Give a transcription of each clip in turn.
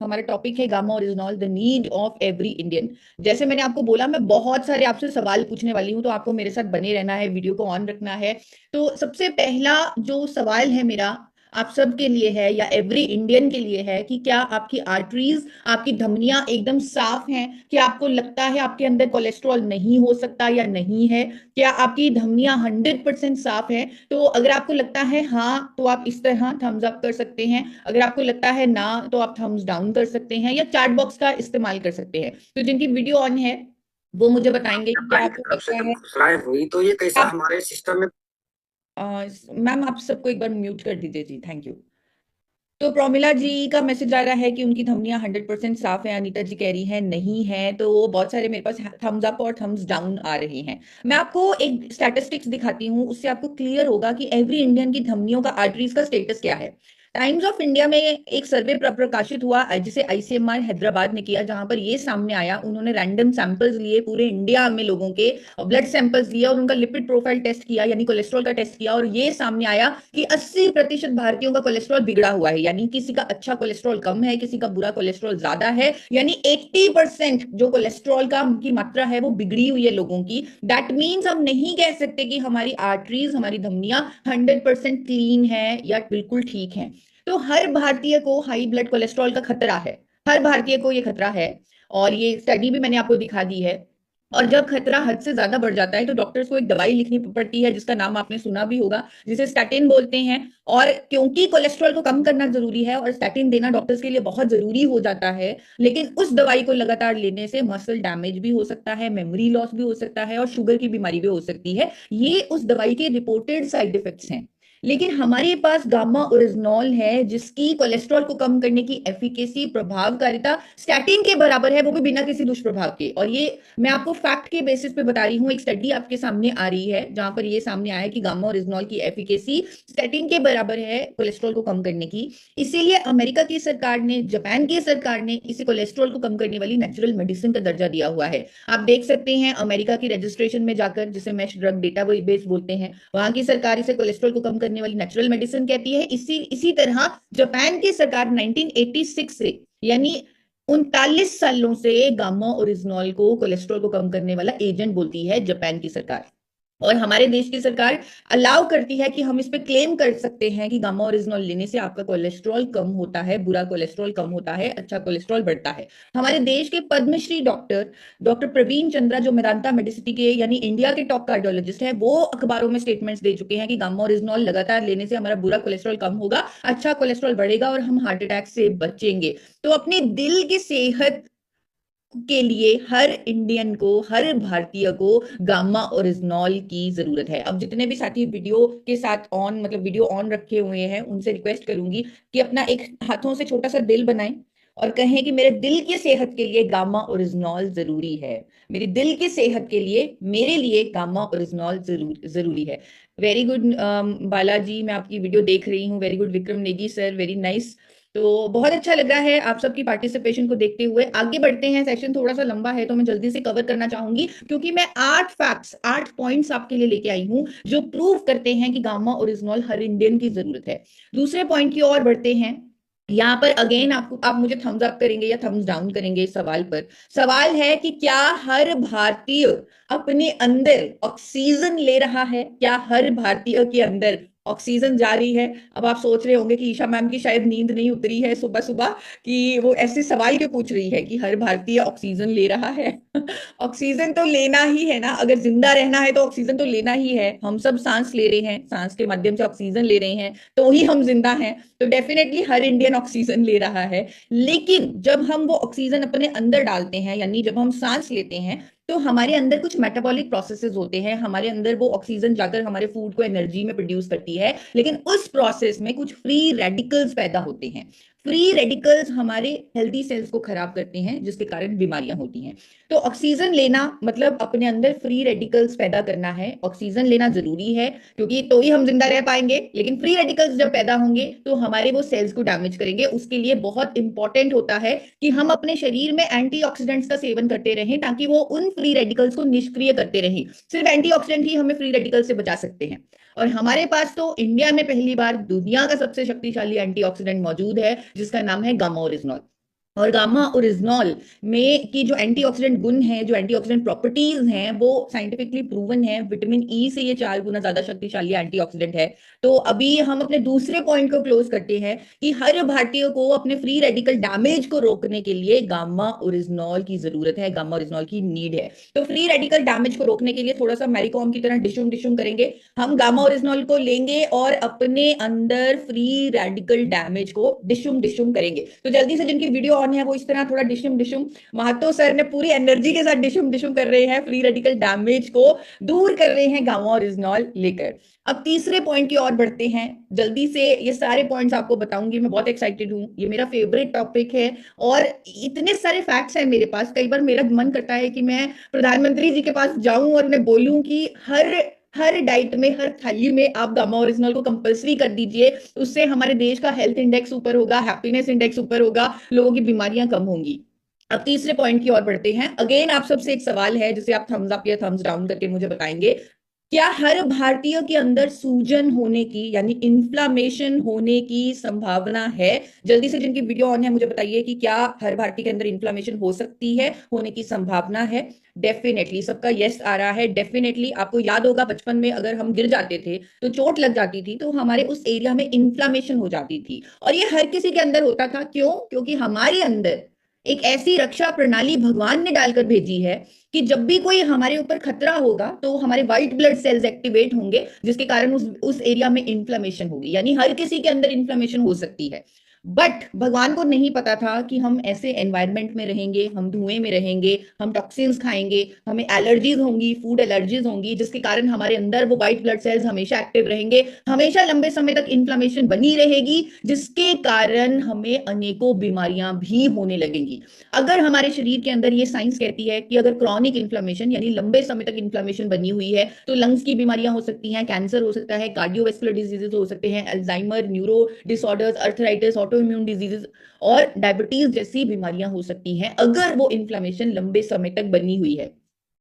हमारा टॉपिक है gamma oryzanol, the need of every Indian. जैसे मैंने आपको बोला, मैं बहुत सारे आपसे सवाल पूछने वाली हूँ, तो आपको मेरे साथ बने रहना है, वीडियो को ऑन रखना है। तो सबसे पहला जो सवाल है मेरा आप सबके लिए है, या एवरी इंडियन के लिए है, कि क्या आपकी आर्टरीज, आपकी धमनियां एकदम साफ हैं? क्या आपको लगता है आपके अंदर कोलेस्ट्रॉल नहीं हो सकता या नहीं है? क्या आपकी धमनियां 100% साफ है? तो अगर आपको लगता है हाँ, तो आप इस तरह थम्स अप कर सकते हैं। अगर आपको लगता है ना, तो आप थम्स डाउन कर सकते हैं, या चैट बॉक्स का इस्तेमाल कर सकते हैं। तो जिनकी वीडियो ऑन है वो मुझे बताएंगे कि क्या भाई की आपको तरफ से लगता जब है। घोषणाएं हुई तो ये कैसा आप हमारे सिस्टम में। मैम, आप सबको एक बार म्यूट कर दीजिए जी, थैंक यू। तो प्रोमिला जी का मैसेज आ रहा है कि उनकी धमनियां 100% साफ है। अनीता जी कह रही हैं नहीं है। तो बहुत सारे मेरे पास थम्स अप और थम्स डाउन आ रहे हैं। मैं आपको एक स्टैटिस्टिक्स दिखाती हूँ, उससे आपको क्लियर होगा कि एवरी इंडियन की धमनियों का, आर्टरीज का स्टेटस क्या है। टाइम्स ऑफ इंडिया में एक सर्वे प्रकाशित हुआ, जिसे आईसीएमआर हैदराबाद ने किया, जहां पर ये सामने आया, उन्होंने रैंडम सैंपल्स लिए पूरे इंडिया में लोगों के, ब्लड सैंपल्स लिए और उनका लिपिड प्रोफाइल टेस्ट किया, यानी कोलेस्ट्रॉल का टेस्ट किया, और ये सामने आया कि 80% भारतीयों का कोलेस्ट्रॉल बिगड़ा हुआ है। यानी किसी का अच्छा कोलेस्ट्रॉल कम है, किसी का बुरा कोलेस्ट्रॉल ज्यादा है। यानी 80% जो कोलेस्ट्रॉल का की मात्रा है वो बिगड़ी हुई है लोगों की। दैट मीन्स हम नहीं कह सकते कि हमारी आर्टरीज, हमारी धमनियां 100% क्लीन है या बिल्कुल ठीक है। तो हर भारतीय को हाई ब्लड कोलेस्ट्रॉल का खतरा है। हर भारतीय को ये खतरा है, और ये स्टडी भी मैंने आपको दिखा दी है। और जब खतरा हद से ज्यादा बढ़ जाता है तो डॉक्टर्स को एक दवाई लिखनी पड़ती है, जिसका नाम आपने सुना भी होगा, जिसे स्टैटिन बोलते हैं। और क्योंकि कोलेस्ट्रॉल को कम करना जरूरी है और स्टैटिन देना डॉक्टर्स के लिए बहुत जरूरी हो जाता है, लेकिन उस दवाई को लगातार लेने से मसल डैमेज भी हो सकता है, मेमोरी लॉस भी हो सकता है, और शुगर की बीमारी भी हो सकती है। ये उस दवाई के रिपोर्टेड साइड इफेक्ट्स हैं। लेकिन हमारे पास गामा ओरिजिनॉल है, जिसकी कोलेस्ट्रॉल को कम करने की एफिकेसी, प्रभावकारिता स्टैटिन के बराबर है, वो भी बिना किसी दुष्प्रभाव के। और ये मैं आपको फैक्ट के बेसिस पे बता रही हूँ। एक स्टडी आपके सामने आ रही है जहां पर ये सामने आया कि गामा ओरिजिनॉल की एफिकेसी स्टैटिन के बराबर है कोलेस्ट्रॉल को कम करने की। इसीलिए अमेरिका की सरकार ने, जापान की सरकार ने इसे कोलेस्ट्रॉल को कम करने वाली नेचुरल मेडिसिन का दर्जा दिया हुआ है। आप देख सकते हैं अमेरिका की रजिस्ट्रेशन में जाकर, जिसे मैश ड्रग डेटाबेस बोलते हैं, वहां की सरकार इसे कोलेस्ट्रॉल को कम करने वाली नेचुरल मेडिसिन कहती है। इसी तरह जापान की सरकार 1986 से, यानी 39 सालों से गामा ओरिजिनॉल को कोलेस्ट्रॉल को कम करने वाला एजेंट बोलती है जापान की सरकार। और हमारे देश की सरकार अलाउ करती है कि हम इस पे क्लेम कर सकते हैं कि गामा ओरिजिनॉल लेने से आपका कोलेस्ट्रॉल कम होता है, बुरा कोलेस्ट्रॉल कम होता है, अच्छा कोलेस्ट्रॉल बढ़ता है। हमारे देश के पद्मश्री डॉक्टर डॉक्टर प्रवीण चंद्रा, जो मेदांता मेडिसिटी के यानी इंडिया के टॉप कार्डियोलॉजिस्ट हैं, वो अखबारों में स्टेटमेंट्स दे चुके हैं कि गामा ओरिजिनॉल लगातार लेने से हमारा बुरा कोलेस्ट्रॉल कम होगा, अच्छा कोलेस्ट्रॉल बढ़ेगा और हम हार्ट अटैक से बचेंगे। तो अपने दिल की सेहत के लिए हर इंडियन को, हर भारतीय को गामा ओरिजिनॉल की जरूरत है। अब जितने भी साथी वीडियो के साथ ऑन, मतलब वीडियो ऑन रखे हुए हैं, उनसे रिक्वेस्ट करूंगी कि अपना एक हाथों से छोटा सा दिल बनाएं और कहें कि मेरे दिल की सेहत के लिए गामा ओरिजिनॉल जरूरी है। मेरी दिल की सेहत के लिए, मेरे लिए गामा ओरिजिनॉल जरूरी है। वेरी गुड बालाजी, मैं आपकी वीडियो देख रही हूँ। Very good Vikram Negi sir, very nice. तो बहुत अच्छा लग रहा है आप सबकी पार्टिसिपेशन को देखते हुए। आगे बढ़ते हैं, सेशन थोड़ा सा लंबा है तो मैं जल्दी से कवर करना चाहूंगी, क्योंकि मैं 8 फैक्ट्स, 8 पॉइंट्स आपके लिए लेके आई हूं जो प्रूव करते हैं कि गामा ओरिजिनॉल हर इंडियन की जरूरत है। दूसरे पॉइंट की ओर बढ़ते हैं। यहाँ पर अगेन आप मुझे थम्स अप करेंगे या थम्स डाउन करेंगे इस सवाल पर। सवाल है कि क्या हर भारतीय अपने अंदर ऑक्सीजन ले रहा है? क्या हर भारतीय के अंदर ऑक्सीजन जा रही है? अब आप सोच रहे होंगे कि ईशा मैम की शायद नींद नहीं उतरी है सुबह सुबह, कि वो ऐसे सवाल क्यों पूछ रही है कि हर भारतीय ऑक्सीजन ले रहा है। ऑक्सीजन तो लेना ही है ना, अगर जिंदा रहना है तो ऑक्सीजन तो लेना ही है। हम सब सांस ले रहे हैं, सांस के माध्यम से ऑक्सीजन ले रहे हैं, तो ही हम जिंदा हैं। तो डेफिनेटली हर इंडियन ऑक्सीजन ले रहा है। लेकिन जब हम वो ऑक्सीजन अपने अंदर डालते हैं, यानी जब हम सांस लेते हैं, तो हमारे अंदर कुछ मेटाबॉलिक प्रोसेसेस होते हैं। हमारे अंदर वो ऑक्सीजन जाकर हमारे फूड को एनर्जी में प्रोड्यूस करती है, लेकिन उस प्रोसेस में कुछ फ्री रेडिकल्स पैदा होते हैं। फ्री रेडिकल्स हमारे हेल्दी सेल्स को खराब करते हैं, जिसके कारण बीमारियां होती हैं। तो ऑक्सीजन लेना मतलब अपने अंदर फ्री रेडिकल्स पैदा करना है। ऑक्सीजन लेना जरूरी है, क्योंकि तो ही हम जिंदा रह पाएंगे। लेकिन फ्री रेडिकल्स जब पैदा होंगे तो हमारे वो सेल्स को डैमेज करेंगे। उसके लिए बहुत इंपॉर्टेंट होता है कि हम अपने शरीर में एंटीऑक्सीडेंट्स का सेवन करते रहें, ताकि वो उन फ्री रेडिकल्स को निष्क्रिय करते रहें। सिर्फ एंटीऑक्सीडेंट ही हमें फ्री रेडिकल से बचा सकते हैं। और हमारे पास तो इंडिया में पहली बार दुनिया का सबसे शक्तिशाली एंटीऑक्सीडेंट मौजूद है, जिसका नाम है गामा ओरिजिनॉल। और गामा ओरिजिनॉल में की जो एंटीऑक्सीडेंट गुण है, जो एंटीऑक्सीडेंट प्रॉपर्टीज हैं, वो साइंटिफिकली प्रूवन है। विटामिन ई से ये 4 गुना ज्यादा शक्तिशाली एंटीऑक्सीडेंट है। तो अभी हम अपने दूसरे पॉइंट को क्लोज करते हैं कि हर भारतीय को अपने फ्री रेडिकल डैमेज को रोकने के लिए गामा ओरिजिनॉल की जरूरत है, गामा ओरिजिनॉल की नीड है। तो फ्री रेडिकल डैमेज को रोकने के लिए थोड़ा सा मैरीकॉम की तरह डिशुम डिशुम करेंगे, हम गामा ओरिजिनॉल को लेंगे और अपने अंदर फ्री रेडिकल डैमेज को डिशुम डिशुम करेंगे। तो जल्दी से जिनकी वीडियो ऑन है वो इस तरह थोड़ा डिशुम डिशुम, महातो सर ने पूरी एनर्जी के साथ डिशुम डिशुम कर रहे हैं, फ्री रेडिकल डैमेज को दूर कर रहे हैं गामा ओरिजिनॉल लेकर। अब तीसरे पॉइंट की ओर बढ़ते हैं जल्दी से। ये सारे पॉइंट्स आपको बताऊंगी, मैं बहुत एक्साइटेड हूँ, ये मेरा फेवरेट टॉपिक है और इतने सारे फैक्ट्स हैं मेरे पास। कई बार मेरा मन करता है कि मैं प्रधानमंत्री जी के पास जाऊं और उन्हें बोलूं कि हर हर डाइट में, हर थाली में आप गामा ओरिजिनल को कंपलसरी कर दीजिए। उससे हमारे देश का हेल्थ इंडेक्स ऊपर होगा, हैप्पीनेस इंडेक्स ऊपर होगा, लोगों की बीमारियां कम होंगी। अब तीसरे पॉइंट की ओर बढ़ते हैं। अगेन आप सबसे एक सवाल है जिसे आप थम्स अप या थम्स डाउन करके मुझे बताएंगे, क्या हर भारतीय के अंदर सूजन होने की यानी इन्फ्लामेशन होने की संभावना है? जल्दी से जिनकी वीडियो ऑन है मुझे बताइए कि क्या हर भारतीय के अंदर इन्फ्लामेशन हो सकती है, होने की संभावना है? डेफिनेटली सबका यस आ रहा है। डेफिनेटली आपको याद होगा बचपन में अगर हम गिर जाते थे तो चोट लग जाती थी, तो हमारे उस एरिया में इन्फ्लामेशन हो जाती थी और ये हर किसी के अंदर होता था। क्यों? क्योंकि हमारे अंदर एक ऐसी रक्षा प्रणाली भगवान ने डालकर भेजी है कि जब भी कोई हमारे ऊपर खतरा होगा तो हमारे व्हाइट ब्लड सेल्स एक्टिवेट होंगे, जिसके कारण उस एरिया में इन्फ्लेमेशन होगी। यानी हर किसी के अंदर इन्फ्लेमेशन हो सकती है। बट भगवान को नहीं पता था कि हम ऐसे एनवायरनमेंट में रहेंगे, हम धुएं में रहेंगे, हम टॉक्सिन्स खाएंगे, हमें एलर्जीज होंगी, फूड एलर्जीज होंगी, जिसके कारण हमारे अंदर वो व्हाइट ब्लड सेल्स हमेशा एक्टिव रहेंगे, हमेशा लंबे समय तक इन्फ्लेमेशन बनी रहेगी, जिसके कारण हमें अनेकों बीमारियां भी होने लगेंगी। अगर हमारे शरीर के अंदर ये साइंस कहती है कि अगर क्रॉनिक इन्फ्लेमेशन यानी लंबे समय तक इन्फ्लेमेशन बनी हुई है तो लंग्स की बीमारियां हो सकती हैं, कैंसर हो सकता है, कार्डियोवैस्कुलर डिजीजेस हो सकते हैं, Alzheimer, neuro disorders, arthritis, auto immune diseases और डायबिटीज जैसी बीमारियां हो सकती हैं अगर वो इन्फ्लेमेशन लंबे समय तक बनी हुई है।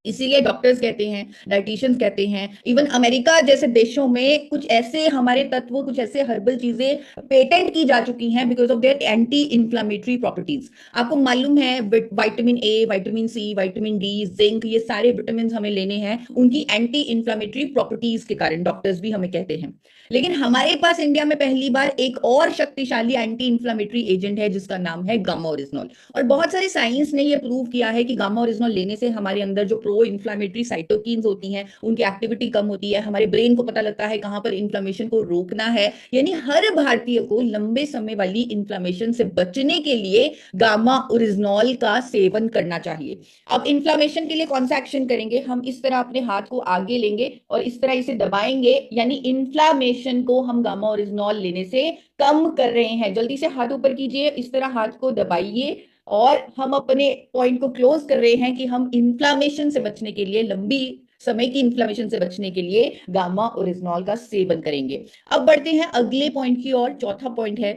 इसीलिए डॉक्टर्स कहते हैं, डाइटिशियंस कहते हैं, इवन अमेरिका जैसे देशों में कुछ ऐसे हमारे तत्व, कुछ ऐसे हर्बल चीजें पेटेंट की जा चुकी हैं because of their anti inflammatory properties. आपको मालूम है vitamin A, vitamin C, vitamin D, zinc, ये सारे विटामिन हमें लेने हैं उनकी एंटी इंफ्लामेटरी प्रॉपर्टीज के कारण, डॉक्टर्स भी हमें कहते हैं। लेकिन हमारे पास इंडिया में पहली बार एक और शक्तिशाली एंटी इंफ्लामेटरी एजेंट है जिसका नाम है गामा ओरिजिनॉल। और बहुत सारे साइंस ने यह प्रूव किया है कि गामा ओरिजिनॉल लेने से हमारे अंदर जो प्रो इंफ्लामेटरी साइटोकिन्स होती हैं उनकी एक्टिविटी कम होती है, हमारे ब्रेन को पता लगता है कहां पर इंफ्लामेशन को रोकना है। यानी हर भारतीय को लंबे समय वाली इंफ्लामेशन से बचने के लिए गामा ओरिजिनॉल का सेवन करना चाहिए। अब इंफ्लामेशन के लिए कौन सा एक्शन करेंगे? हम इस तरह अपने हाथ को आगे लेंगे और इस तरह इसे दबाएंगे, यानी इंफ्लामेशन को हम गामा ओरिजिनॉल लेने से कम कर रहे हैं। जल्दी से हाथ ऊपर कीजिए, इस तरह हाथ को दबाइए और हम अपने पॉइंट को क्लोज कर रहे हैं कि हम इंफ्लामेशन से बचने के लिए, लंबी समय की इंफ्लामेशन से बचने के लिए गामा ओरिजिनॉल का सेवन करेंगे। अब बढ़ते हैं अगले पॉइंट की ओर। चौथा पॉइंट है,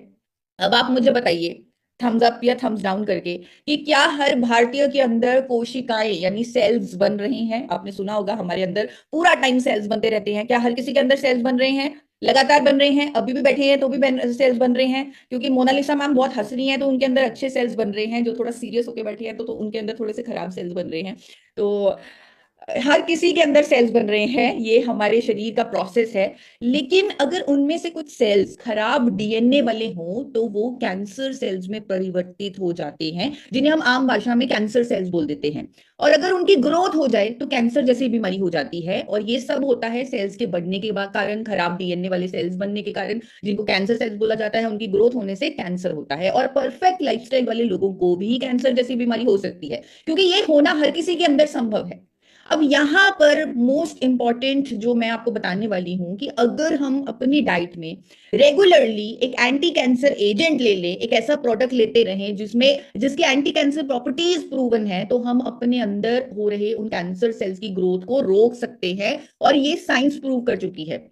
अब आप मुझे बताइए थम्स अप या थम्स डाउन करके कि क्या हर भारतीय के अंदर कोशिकाएं यानी सेल्स बन रही हैं? आपने सुना होगा हमारे अंदर पूरा टाइम सेल्स बनते रहते हैं। क्या हर किसी के अंदर सेल्स बन रहे हैं? लगातार बन रहे हैं, अभी भी बैठे हैं तो भी सेल्स बन रहे हैं? क्योंकि मोनालिसा मैम बहुत हंस रही हैं तो उनके अंदर अच्छे सेल्स बन रहे हैं, जो थोड़ा सीरियस होकर बैठे हैं तो उनके अंदर थोड़े से खराब सेल्स बन रहे हैं। तो हर किसी के अंदर सेल्स बन रहे हैं, ये हमारे शरीर का प्रोसेस है। लेकिन अगर उनमें से कुछ सेल्स खराब डीएनए वाले हों तो वो कैंसर सेल्स में परिवर्तित हो जाते हैं, जिन्हें हम आम भाषा में कैंसर सेल्स बोल देते हैं। और अगर उनकी ग्रोथ हो जाए तो कैंसर जैसी बीमारी हो जाती है। और ये सब होता है सेल्स के बढ़ने के कारण, खराब डीएनए वाले सेल्स बनने के कारण, जिनको कैंसर सेल्स बोला जाता है, उनकी ग्रोथ होने से कैंसर होता है। और परफेक्ट लाइफस्टाइल वाले लोगों को भी कैंसर जैसी बीमारी हो सकती है, क्योंकि ये होना हर किसी के अंदर संभव है। अब यहां पर मोस्ट इंपॉर्टेंट जो मैं आपको बताने वाली हूं कि अगर हम अपनी डाइट में रेगुलरली एक एंटी कैंसर एजेंट ले लें, एक ऐसा प्रोडक्ट लेते रहें जिसकी एंटी कैंसर प्रॉपर्टीज प्रूवन है, तो हम अपने अंदर हो रहे उन कैंसर सेल्स की ग्रोथ को रोक सकते हैं। और ये साइंस प्रूव कर चुकी है।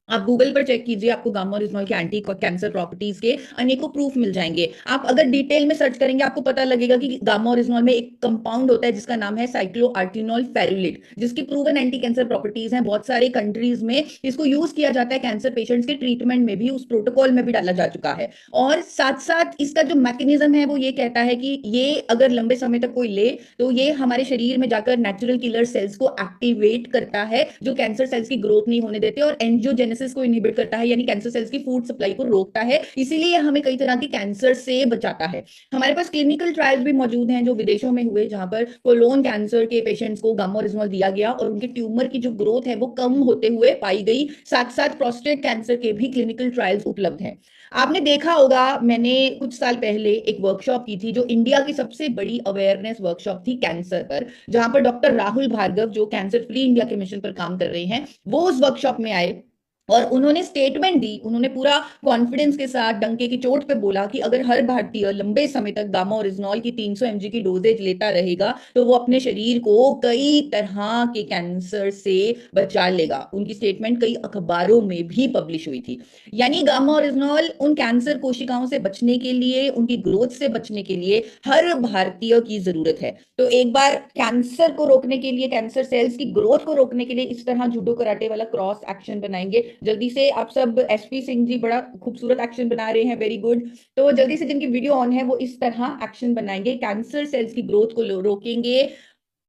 आप गूगल पर चेक कीजिए, आपको गामा ओरिजिनॉल के एंटी कैंसर प्रॉपर्टीज के अनेकों प्रूफ मिल जाएंगे। आप अगर डिटेल में सर्च करेंगे आपको पता लगेगा कि गामा ओरिजिनॉल में एक कंपाउंड होता है जिसका नाम है साइक्लोआर्टिनोल फेरुलेट, जिसकी प्रूवन एंटी कैंसर प्रॉपर्टीज हैं। बहुत सारे कंट्रीज में इसको यूज किया जाता है कैंसर पेशेंट्स के ट्रीटमेंट में भी, उस प्रोटोकॉल में भी डाला जा चुका है। और साथ साथ इसका जो मैकेनिज्म है वो ये कहता है कि ये अगर लंबे समय तक कोई ले तो ये हमारे शरीर में जाकर नेचुरल किलर सेल्स को एक्टिवेट करता है, जो कैंसर सेल्स की ग्रोथ नहीं होने देते, और एंजियोजेनेसिस को इनहिबिट करता है, यानी कैंसर सेल्स की फूड सप्लाई को रोकता है। इसीलिए हमें कई तरह के कैंसर से बचाता है। हमारे पास क्लिनिकल ट्रायल्स भी मौजूद हैं जो विदेशों में हुए, जहां पर कोलोन कैंसर के पेशेंट्स को गामा ओरिजिनॉल दिया गया और उनके ट्यूमर की जो ग्रोथ है वो कम होते हुए पाई गई। साथ साथ प्रोस्टेट कैंसर के भी क्लिनिकल ट्रायल्स उपलब्ध हैं। आपने देखा होगा, मैंने कुछ साल पहले एक वर्कशॉप की थी जो इंडिया की सबसे बड़ी अवेयरनेस वर्कशॉप थी कैंसर पर, जहां पर डॉक्टर राहुल भार्गव जो कैंसर फ्री इंडिया के मिशन पर काम कर रहे हैं, वो उस वर्कशॉप में आए और उन्होंने स्टेटमेंट दी। उन्होंने पूरा कॉन्फिडेंस के साथ डंके की चोट पे बोला कि अगर हर भारतीय लंबे समय तक गामा ओरिजिनॉल की 300 mg की डोजेज लेता रहेगा तो वो अपने शरीर को कई तरह के कैंसर से बचा लेगा। उनकी स्टेटमेंट कई अखबारों में भी पब्लिश हुई थी। यानी गामा ओरिजिनॉल उन कैंसर कोशिकाओं से बचने के लिए, उनकी ग्रोथ से बचने के लिए हर भारतीय की जरूरत है। तो एक बार कैंसर को रोकने के लिए, कैंसर सेल्स की ग्रोथ को रोकने के लिए इस तरह जूडो कराटे वाला क्रॉस एक्शन बनाएंगे। जल्दी से आप सब, एसपी सिंह जी बड़ा खूबसूरत एक्शन बना रहे हैं, वेरी गुड। तो जल्दी से जिनकी वीडियो ऑन है वो इस तरह एक्शन बनाएंगे, कैंसर सेल्स की ग्रोथ को रोकेंगे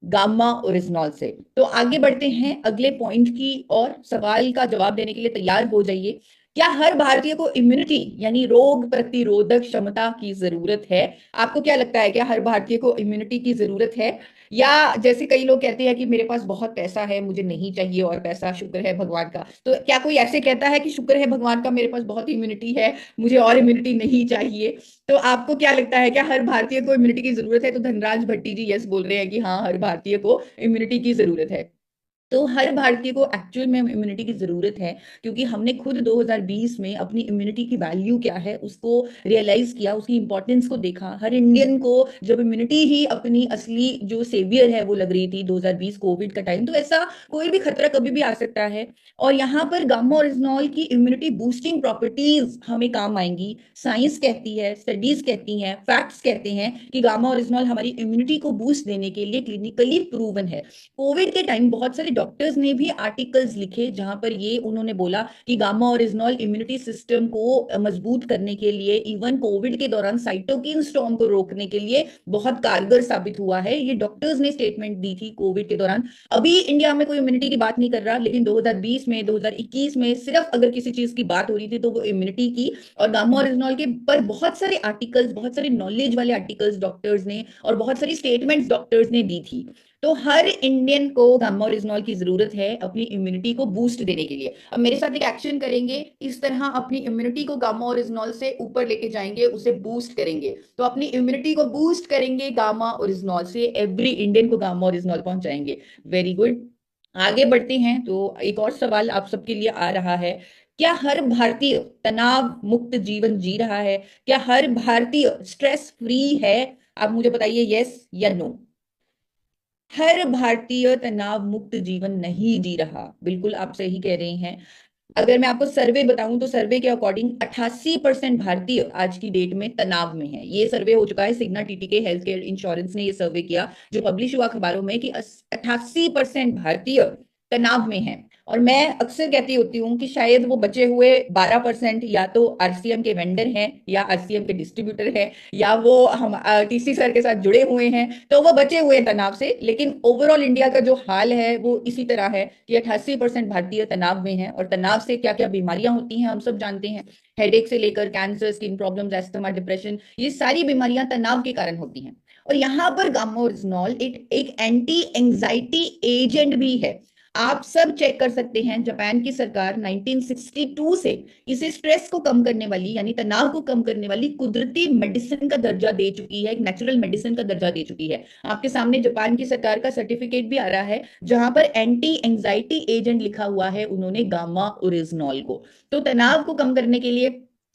गामा ओरिजिनॉल से। तो आगे बढ़ते हैं अगले पॉइंट की, और सवाल का जवाब देने के लिए तैयार हो जाइए। क्या हर भारतीय को इम्यूनिटी यानी रोग प्रतिरोधक क्षमता की जरूरत है? आपको क्या लगता है, क्या हर भारतीय को इम्यूनिटी की जरूरत है? या जैसे कई लोग कहते हैं कि मेरे पास बहुत पैसा है, मुझे नहीं चाहिए और पैसा शुक्र है भगवान का, तो क्या कोई ऐसे कहता है कि शुक्र है भगवान का, मेरे पास बहुत इम्यूनिटी है, मुझे और इम्यूनिटी नहीं चाहिए? तो आपको क्या लगता है, क्या हर भारतीय को इम्यूनिटी की जरूरत है? तो धनराज भट्टी जी यस बोल रहे हैं कि हाँ, हर भारतीय को इम्यूनिटी की जरूरत है। तो हर भारतीय को एक्चुअल में इम्यूनिटी की जरूरत है, क्योंकि हमने खुद 2020 में अपनी इम्यूनिटी की वैल्यू क्या है उसको रियलाइज किया, उसकी इंपॉर्टेंस को देखा। हर इंडियन को जब इम्यूनिटी ही अपनी असली जो सेवियर है वो लग रही थी 2020 कोविड का टाइम, तो ऐसा कोई भी खतरा कभी भी आ सकता है। और यहाँ पर गामा ओरिजिनॉल की इम्यूनिटी बूस्टिंग प्रॉपर्टीज हमें काम आएंगी। साइंस कहती है, स्टडीज कहती हैं, फैक्ट्स कहते हैं कि गामा ओरिजिनॉल हमारी इम्यूनिटी को बूस्ट देने के लिए क्लिनिकली प्रूवन है। कोविड के टाइम बहुत सारे डॉक्टर्स ने भी आर्टिकल्स लिखे जहां पर ये उन्होंने बोला कि गामा ओरिजिनॉल इम्यूनिटी सिस्टम को मजबूत करने के लिए, इवन कोविड के दौरान साइटोकिन स्टॉर्म को रोकने के लिए बहुत कारगर साबित हुआ है। ये डॉक्टर्स ने स्टेटमेंट दी थी कोविड के दौरान। अभी इंडिया में कोई इम्यूनिटी की बात नहीं कर रहा, लेकिन 2020 में, 2021 में सिर्फ अगर किसी चीज की बात हो रही थी तो वो इम्यूनिटी की। और गामा ओरिजिनॉल के पर बहुत सारे आर्टिकल्स, बहुत सारे नॉलेज वाले आर्टिकल्स डॉक्टर्स ने और बहुत सारी स्टेटमेंट्स डॉक्टर्स ने दी थी। तो हर इंडियन को गामा ओरिजिनॉल की जरूरत है अपनी इम्यूनिटी को बूस्ट देने के लिए। अब मेरे साथ एक एक्शन करेंगे, इस तरह अपनी इम्यूनिटी को गामा ओरिजिनॉल से ऊपर लेके जाएंगे, उसे बूस्ट करेंगे। तो अपनी इम्यूनिटी को बूस्ट करेंगे गामा ओरिजिनॉल से, एवरी इंडियन को गामा ओरिजिनॉल पहुंचाएंगे। Very good. आगे बढ़ते हैं, तो एक और सवाल आप सबके लिए आ रहा है। क्या हर भारतीय तनाव मुक्त जीवन जी रहा है? क्या हर भारतीय स्ट्रेस फ्री है? आप मुझे बताइए यस या नो। हर भारतीय तनाव मुक्त जीवन नहीं जी रहा, बिल्कुल आप सही कह रहे हैं। अगर मैं आपको सर्वे बताऊं तो सर्वे के अकॉर्डिंग 88% भारतीय आज की डेट में तनाव में है। ये सर्वे हो चुका है, सिग्ना टीटीके हेल्थ केयर इंश्योरेंस ने ये सर्वे किया जो पब्लिश हुआ अखबारों में, कि 88% भारतीय तनाव में है। और मैं अक्सर कहती होती हूँ कि शायद वो बचे हुए 12% या तो आरसीएम के वेंडर हैं, या आरसीएम के डिस्ट्रीब्यूटर हैं, या वो हम टीसी सर के साथ जुड़े हुए हैं, तो वो बचे हुए तनाव से। लेकिन ओवरऑल इंडिया का जो हाल है वो इसी तरह है कि 88% भारतीय तनाव में है। और तनाव से क्या क्या बीमारियां होती हैं हम सब जानते हैं। हेडेक से लेकर cancer, skin problems, asthma, depression, ये सारी बीमारियां तनाव के कारण होती हैं। और यहाँ पर गामा ओरिजिनॉल एक एंटी एंजाइटी एजेंट भी है। आप सब चेक कर सकते हैं, जापान की सरकार 1962 से इसे स्ट्रेस को कम करने वाली, यानी तनाव को कम करने वाली कुदरती मेडिसिन का दर्जा दे चुकी है, एक नेचुरल मेडिसिन का दर्जा दे चुकी है। आपके सामने जापान की सरकार का सर्टिफिकेट भी आ रहा है जहां पर एंटी एंजाइटी एजेंट लिखा हुआ है उन्होंने गामा ओरिजिनॉल को। तो तनाव को कम करने के लिए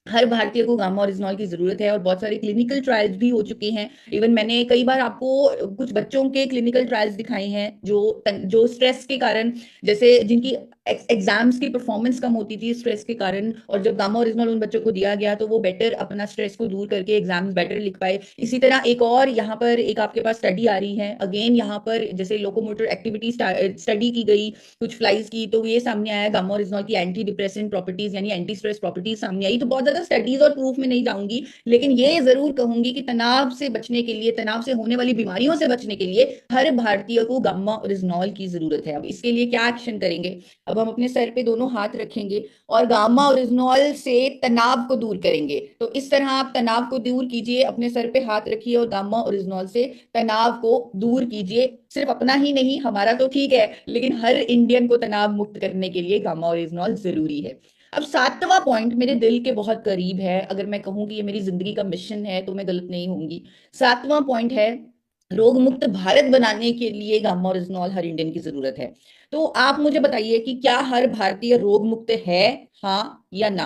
हर भारतीय को गामा ओरिजिनॉल की जरूरत है और बहुत सारे क्लिनिकल ट्रायल्स भी हो चुके हैं। इवन मैंने कई बार आपको कुछ बच्चों के क्लिनिकल ट्रायल्स दिखाए हैं जो स्ट्रेस के कारण, जैसे जिनकी एग्जाम्स की परफॉर्मेंस कम होती थी स्ट्रेस के कारण, और जब गामा ओरिजिनल उन बच्चों को दिया गया तो वो बेटर अपना स्ट्रेस को दूर करके एग्जाम्स बेटर लिख पाए। इसी तरह एक और यहाँ पर एक आपके पास स्टडी आ रही है अगेन, यहाँ पर जैसे लोकोमोटर एक्टिविटी स्टडी की गई कुछ फ्लाइज की, तो ये सामने आया गामा ओरिजिनॉल की एंटी डिप्रेसेंट प्रॉपर्टीज यानी एंटी स्ट्रेस प्रॉपर्टीज सामने आई। तो बहुत ज्यादा स्टडीज और प्रूफ में नहीं जाऊंगी, लेकिन ये जरूर कहूंगी कि तनाव से बचने के लिए, तनाव से होने वाली बीमारियों से बचने के लिए हर भारतीय को गामा ओरिजिनॉल की जरूरत है। अब इसके लिए क्या एक्शन करेंगे? अब हम अपने सर पे दोनों हाथ रखेंगे और गामा ओरिजिनॉल से तनाव को दूर करेंगे। तो इस तरह आप तनाव को दूर कीजिए, अपने सर पे हाथ रखिए और गामा ओरिजिनॉल से तनाव को दूर कीजिए। सिर्फ अपना ही नहीं, हमारा तो ठीक है, लेकिन हर इंडियन को तनाव मुक्त करने के लिए गामा ओरिजिनॉल जरूरी है। अब सातवां पॉइंट मेरे दिल के बहुत करीब है, अगर मैं कहूं कि ये मेरी जिंदगी का मिशन है तो मैं गलत नहीं होंगी। सातवां पॉइंट है, रोग मुक्त भारत बनाने के लिए गामा ओरिजिनॉल हर इंडियन की जरूरत है। तो आप मुझे बताइए कि क्या हर भारतीय रोग मुक्त है, हाँ या ना?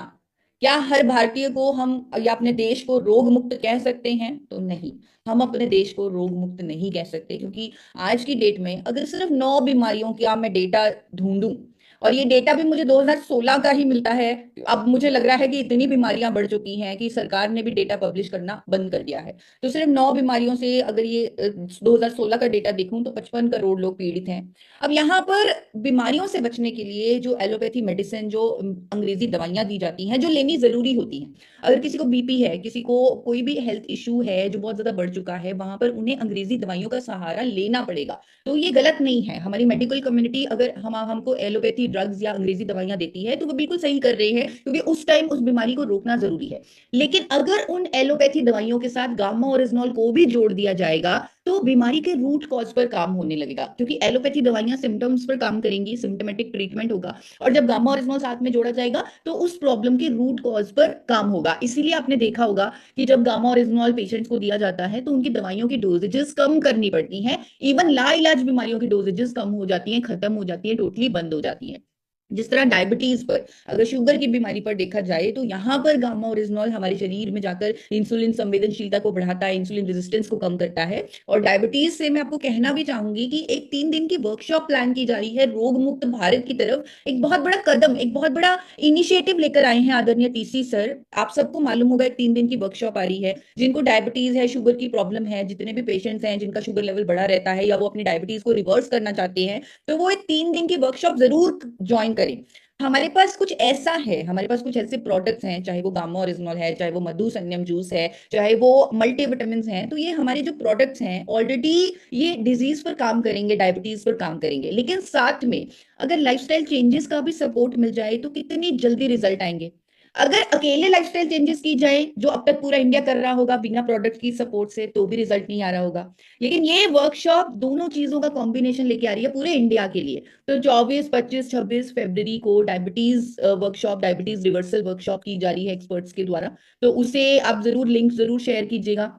क्या हर भारतीय को हम या अपने देश को रोग मुक्त कह सकते हैं? तो नहीं, हम अपने देश को रोग मुक्त नहीं कह सकते, क्योंकि आज की डेट में अगर सिर्फ 9 बीमारियों का मैं डेटा ढूंढूं, और ये डेटा भी मुझे 2016 का ही मिलता है, अब मुझे लग रहा है कि इतनी बीमारियां बढ़ चुकी हैं कि सरकार ने भी डेटा पब्लिश करना बंद कर दिया है। तो सिर्फ 9 बीमारियों से अगर ये 2016 का डेटा देखूं तो 55 करोड़ लोग पीड़ित हैं। अब यहाँ पर बीमारियों से बचने के लिए जो एलोपैथी मेडिसिन, जो अंग्रेजी दवाइयां दी जाती हैं, जो लेनी जरूरी होती हैं, अगर किसी को बीपी है, किसी को कोई भी हेल्थ इशू है जो बहुत ज्यादा बढ़ चुका है, वहां पर उन्हें अंग्रेजी दवाइयों का सहारा लेना पड़ेगा। तो ये गलत नहीं है, हमारी मेडिकल कम्युनिटी अगर हमको एलोपैथी ड्रग्स या अंग्रेजी दवाइयां देती है तो वो बिल्कुल सही कर रही है, क्योंकि उस टाइम उस बीमारी को रोकना जरूरी है। लेकिन अगर उन एलोपैथी दवाइयों के साथ गामा ओरिजिनॉल को भी जोड़ दिया जाएगा तो बीमारी के रूट कॉज पर काम होने लगेगा, क्योंकि एलोपैथी दवाइयां सिम्टम्स पर काम करेंगी, सिम्टोमेटिक ट्रीटमेंट होगा, और जब गामा ओरिजिनॉल साथ में जोड़ा जाएगा तो उस प्रॉब्लम के रूट कॉज पर काम होगा। इसीलिए आपने देखा होगा कि जब गामा ओरिजिनॉल पेशेंट्स को दिया जाता है तो उनकी दवाइयों की डोजेजेस कम करनी पड़ती हैं, इवन लाइलाज बीमारियों की डोजेजेस कम हो जाती हैं, खत्म हो जाती है, टोटली बंद हो जाती है। जिस तरह डायबिटीज पर, अगर शुगर की बीमारी पर देखा जाए तो यहाँ पर गामा ओरिजिनॉल हमारे शरीर में जाकर इंसुलिन संवेदनशीलता को बढ़ाता है, इंसुलिन रेजिस्टेंस को कम करता है। और डायबिटीज से मैं आपको कहना भी चाहूंगी कि एक 3 दिन की वर्कशॉप प्लान की जा रही है रोग मुक्त भारत की तरफ। एक बहुत बड़ा कदम, एक बहुत बड़ा इनिशिएटिव लेकर आए हैं आदरणीय टीसी सर। आप सबको मालूम होगा एक 3 दिन की वर्कशॉप आ रही है, जिनको डायबिटीज है, शुगर की प्रॉब्लम है, जितने भी पेशेंट्स हैं जिनका शुगर लेवल बढ़ा रहता है या वो अपनी डायबिटीज को रिवर्स करना चाहते हैं, तो वो एक 3 दिन की वर्कशॉप जरूर ज्वाइन करें। हमारे पास कुछ ऐसा है, हमारे पास कुछ ऐसे प्रोडक्ट्स हैं, चाहे वो गामा ओरिजिनॉल है, चाहे वो मधु संयम जूस है, चाहे वो मल्टीविटामिन हैं, तो ये हमारे जो प्रोडक्ट्स हैं ऑलरेडी ये डिजीज पर काम करेंगे, डायबिटीज पर काम करेंगे, लेकिन साथ में अगर लाइफस्टाइल चेंजेस का भी सपोर्ट मिल जाए तो कितनी जल्दी रिजल्ट आएंगे। अगर अकेले लाइफस्टाइल चेंजेस की जाए जो अब तक पूरा इंडिया कर रहा होगा बिना प्रोडक्ट की सपोर्ट से, तो भी रिजल्ट नहीं आ रहा होगा। लेकिन ये वर्कशॉप दोनों चीजों का कॉम्बिनेशन लेके आ रही है पूरे इंडिया के लिए। तो 24, 25, 26 फरवरी को diabetes workshop, diabetes reversal workshop की जा रही है एक्सपर्ट्स के द्वारा। तो उसे आप जरूर लिंक जरूर शेयर कीजिएगा,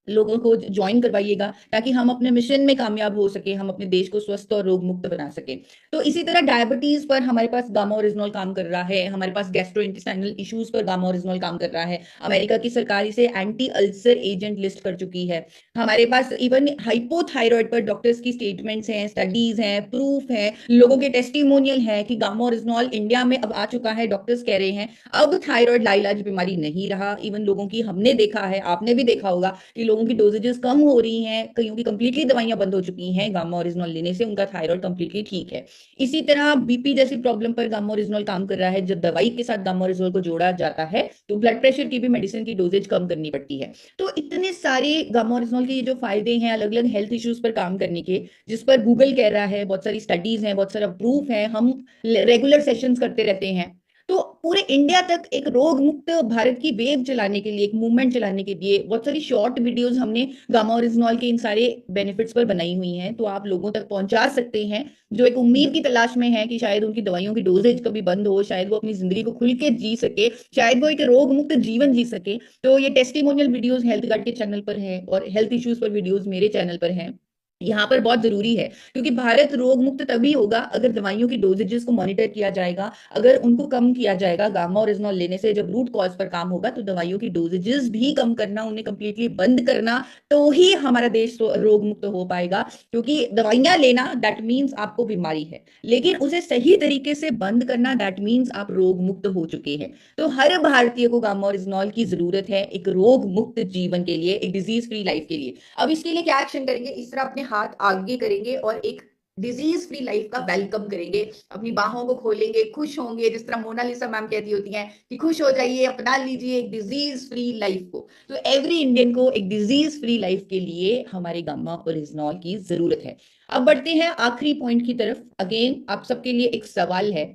लोगों को ज्वाइन करवाइएगा, ताकि हम अपने मिशन में कामयाब हो सके, हम अपने देश को स्वस्थ और रोग मुक्त बना सके। तो इसी तरह डायबिटीज पर हमारे पास गामा ओरिजिनॉल काम कर रहा है, हमारे पास गैस्ट्रो इंटेस्टाइनल इश्यूज पर गामा ओरिजिनॉल काम कर रहा है। अमेरिका की सरकार इसे एंटी अल्सर एजेंट लिस्ट कर चुकी है। हमारे पास इवन हाइपोथायरॉइड पर डॉक्टर्स की स्टेटमेंट्स हैं, स्टडीज हैं, प्रूफ है, लोगों के टेस्टिमोनियल है कि गामा ओरिजिनॉल इंडिया में अब आ चुका है। डॉक्टर्स कह रहे हैं अब थायराइड लाइलाज बीमारी नहीं रहा। इवन लोगों की हमने देखा है, आपने भी देखा होगा कि लोगों की डोजेजेस कम हो रही हैं, कईयों की कंप्लीटली दवाइयां बंद हो चुकी हैं, गामा ओरिजिनॉल लेने से उनका थायराइड कंप्लीटली ठीक है। इसी तरह बीपी जैसी प्रॉब्लम पर गामा ओरिजिनॉल काम कर रहा है। जब दवाई के साथ गामा ओरिजिनॉल को जोड़ा जाता है तो ब्लड प्रेशर की भी मेडिसिन की डोजेज कम करनी पड़ती है। तो इतने सारे गामा ओरिजिनॉल के ये जो फायदे हैं अलग अलग हेल्थ इश्यूज पर काम करने के, जिस पर गूगल कह रहा है, बहुत सारी स्टडीज हैं, बहुत सारा प्रूफ है, हम रेगुलर सेशंस करते रहते हैं। तो पूरे इंडिया तक एक रोग मुक्त भारत की वेव चलाने के लिए, एक मूवमेंट चलाने के लिए बहुत सारी शॉर्ट वीडियोस हमने गामा ओरिजिनॉल के इन सारे बेनिफिट्स पर बनाई हुई हैं, तो आप लोगों तक पहुंचा सकते हैं जो एक उम्मीद की तलाश में है कि शायद उनकी दवाइयों की डोजेज कभी बंद हो, शायद वो अपनी जिंदगी को खुल के जी सके, शायद वो एक रोग मुक्त जीवन जी सके। तो ये टेस्टिमोनियल वीडियोस हेल्थ गार्ड के चैनल पर है और हेल्थ इश्यूज पर वीडियोस मेरे चैनल पर हैं। यहाँ पर बहुत जरूरी है, क्योंकि भारत रोग मुक्त तभी होगा अगर दवाइयों की डोजेजेस को मॉनिटर किया जाएगा, अगर उनको कम किया जाएगा। गामा ओरिजिनॉल लेने से जब रूट कॉज पर काम होगा, तो दवाइयों की डोजेजेस भी कम करना, उन्हें कंप्लीटली बंद करना, तो ही हमारा देश रोग मुक्त हो पाएगा। क्योंकि दवाइयां लेना दैट मीन्स आपको बीमारी है, लेकिन उसे सही तरीके से बंद करना दैट मीन्स आप रोग मुक्त हो चुके हैं। तो हर भारतीय को गामा ओरिजिनॉल की जरूरत है एक रोग मुक्त जीवन के लिए, एक डिजीज फ्री लाइफ के लिए। अब इसके लिए क्या एक्शन करेंगे? इस तरह अपने हाथ आगे करेंगे और एक डिजीज फ्री लाइफ का वेलकम करेंगे, अपनी बाहों को खोलेंगे, खुश होंगे, जिस तरह मोनालिसा मैम कहती होती हैं कि खुश हो जाइए, अपना लीजिए एक डिजीज फ्री लाइफ को। तो एवरी इंडियन को एक डिजीज फ्री लाइफ के लिए हमारे गामा ओरिजिनॉल की जरूरत है। अब बढ़ते हैं आखिरी पॉइंट की तरफ। अगेन आप सबके लिए एक सवाल है,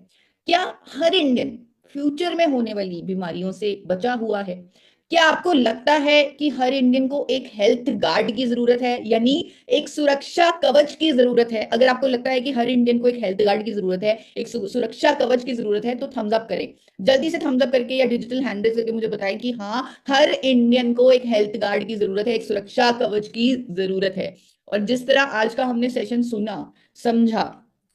क्या हर इंडियन फ्यूचर में होने वाली बीमारियों से बचा हुआ है? क्या आपको लगता है कि हर इंडियन को एक हेल्थ गार्ड की जरूरत है, यानी एक सुरक्षा कवच की जरूरत है? अगर आपको लगता है कि हर इंडियन को एक हेल्थ गार्ड की जरूरत है, एक सुरक्षा कवच की जरूरत है, तो थम्स अप करें जल्दी से, थम्स अप करके या डिजिटल हैंड रेज करके मुझे बताएं कि हाँ, हर इंडियन को एक हेल्थ गार्ड की जरूरत है, एक सुरक्षा कवच की जरूरत है। और जिस तरह आज का हमने सेशन सुना, समझा,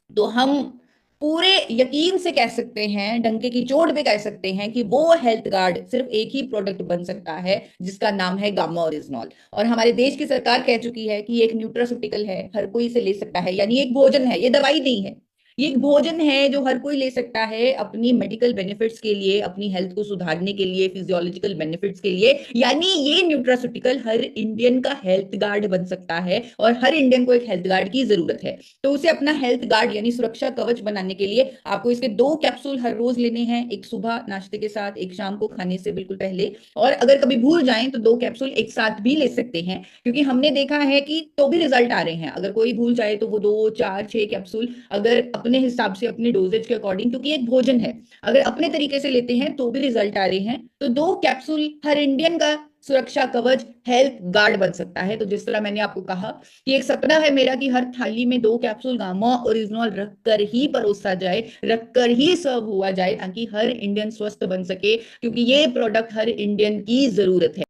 तो हम पूरे यकीन से कह सकते हैं, डंके की चोट पे कह सकते हैं कि वो हेल्थ गार्ड सिर्फ एक ही प्रोडक्ट बन सकता है, जिसका नाम है गामा ओरिजिनॉल। और हमारे देश की सरकार कह चुकी है कि ये एक न्यूट्रास्यूटिकल है, हर कोई इसे ले सकता है, यानी एक भोजन है, ये दवाई नहीं है। ये एक भोजन है जो हर कोई ले सकता है अपनी मेडिकल बेनिफिट्स के लिए, अपनी हेल्थ को सुधारने के लिए, फिजियोलॉजिकल बेनिफिट्स के लिए। यानी ये न्यूट्रास्यूटिकल हर इंडियन का हेल्थ गार्ड बन सकता है, और हर इंडियन को एक हेल्थ गार्ड की जरूरत है। तो उसे अपना हेल्थ गार्ड यानी सुरक्षा कवच बनाने के लिए आपको इसके 2 कैप्सूल हर रोज लेने हैं, एक सुबह नाश्ते के साथ, एक शाम को खाने से बिल्कुल पहले। और अगर कभी भूल जाएं तो 2 कैप्सूल एक साथ भी ले सकते हैं, क्योंकि हमने देखा है कि तो भी रिजल्ट आ रहे हैं। अगर कोई भूल जाए तो वो 2, 4, 6 कैप्सूल अगर अपने हिसाब से, अपने डोजेज के अकॉर्डिंग, क्योंकि एक भोजन है, अगर अपने तरीके से लेते हैं तो भी रिजल्ट आ रहे हैं। तो 2 कैप्सूल हर इंडियन का सुरक्षा कवच हेल्थ गार्ड बन सकता है। तो जिस तरह मैंने आपको कहा कि एक सपना है मेरा कि हर थाली में 2 कैप्सूल गामा ओरिजिनॉल रखकर ही परोसा जाए, रखकर ही सर्व हुआ जाए, ताकि हर इंडियन स्वस्थ बन सके, क्योंकि ये प्रोडक्ट हर इंडियन की जरूरत है।